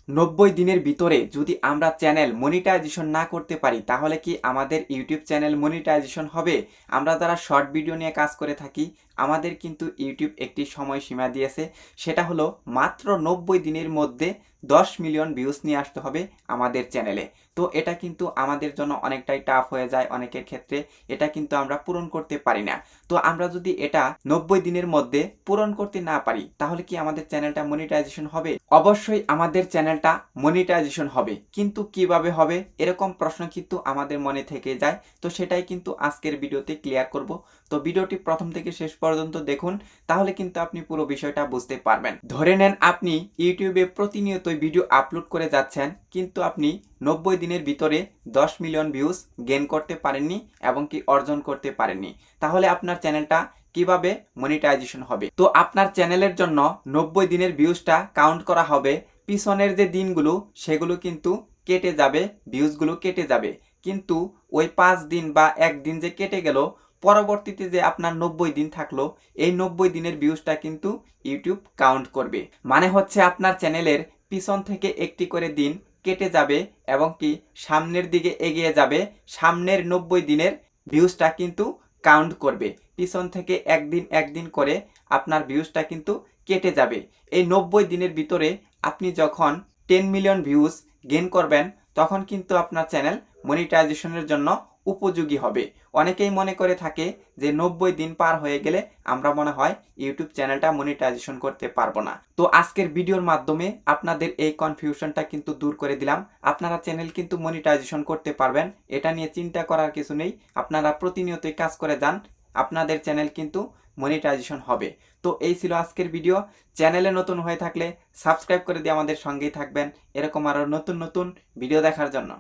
90 দিনের ভিতরে যদি আমরা চ্যানেল মনিটাইজেশন না করতে পারি তাহলে কি আমাদের ইউটিউব চ্যানেল মনিটাইজেশন হবে? আমরা যারা শর্ট ভিডিও নিয়ে কাজ করে থাকি আমাদের কিন্তু ইউটিউব একটি সময়সীমা দিয়েছে, সেটা হলো মাত্র 90 দিনের মধ্যে 10 মিলিয়ন ভিউজ নিয়ে আসতে হবে আমাদের চ্যানেলে। তো এটা কিন্তু আমাদের জন্য অনেকটাই টাফ হয়ে যায় অনেকের ক্ষেত্রে, এটা কিন্তু আমরা পূরণ করতে পারি না। তো আমরা যদি এটা 90 দিনের মধ্যে পূরণ করতে না পারি তাহলে কি আমাদের চ্যানেলটা মনিটাইজেশন হবে? অবশ্যই আমাদের চ্যানেলটা মনিটাইজেশন হবে, কিন্তু কিভাবে হবে এরকম প্রশ্ন কিন্তু আমাদের মনে থেকে যায়। তো সেটাই কিন্তু আজকের ভিডিওতে ক্লিয়ার করব। তো ভিডিওটি প্রথম থেকে শেষ পর্যন্ত দেখুন, তাহলে কিন্তু আপনি পুরো বিষয়টা বুঝতে পারবেন। ধরে নেন আপনি ইউটিউবে প্রতিনিয়তই ভিডিও আপলোড করে যাচ্ছেন, কিন্তু আপনি 90 দিনের ভিতরে 10 মিলিয়ন ভিউজ গেইন করতে পারেননি এবং কি অর্জন করতে পারেননি, তাহলে আপনার চ্যানেলটা কিভাবে মনিটাইজেশন হবে? তো আপনার চ্যানেলের জন্য 90 দিনের ভিউজটা কাউন্ট করা হবে, পিছনের যে দিনগুলো সেগুলো কিন্তু কেটে যাবে, ভিউজগুলো কেটে যাবে, কিন্তু ওই 5 দিন বা একদিন যে কেটে গেল, পরবর্তীতে যে আপনার 90 দিন থাকলো এই 90 দিনের ভিউজটা কিন্তু ইউটিউব কাউন্ট করবে। মানে হচ্ছে আপনার চ্যানেলের পিছন থেকে একটি করে দিন কেটে যাবে এবং কি সামনের দিকে এগিয়ে যাবে, সামনের 90 দিনের ভিউজটা কিন্তু কাউন্ট করবে। পিছন থেকে একদিন একদিন করে আপনার ভিউজটা কিন্তু কেটে যাবে। এই 90 দিনের ভিতরে আপনি যখন 10 মিলিয়ন ভিউজ গেইন করবেন তখন কিন্তু আপনার চ্যানেল মনিটাইজেশনের জন্য উপযোগী হবে। অনেকেই মনে করে থাকে যে 90 দিন পার হয়ে গেলে আমরা মনে হয় ইউটিউব চ্যানেলটা মনিটাইজেশন করতে পারবো না। তো আজকের ভিডিওর মাধ্যমে আপনাদের এই কনফিউশনটা কিন্তু দূর করে দিলাম। আপনারা চ্যানেল কিন্তু মনিটাইজেশন করতে পারবেন, এটা নিয়ে চিন্তা করার কিছু নেই। আপনারা প্রতিনিয়তই কাজ করে যান, আপনাদের চ্যানেল কিন্তু মনিটাইজেশন হবে। তো এই ছিল আজকের ভিডিও। চ্যানেলে নতুন হয়ে থাকলে সাবস্ক্রাইব করে দিয়ে আমাদের সঙ্গেই থাকবেন এরকম আরও নতুন নতুন ভিডিও দেখার জন্য।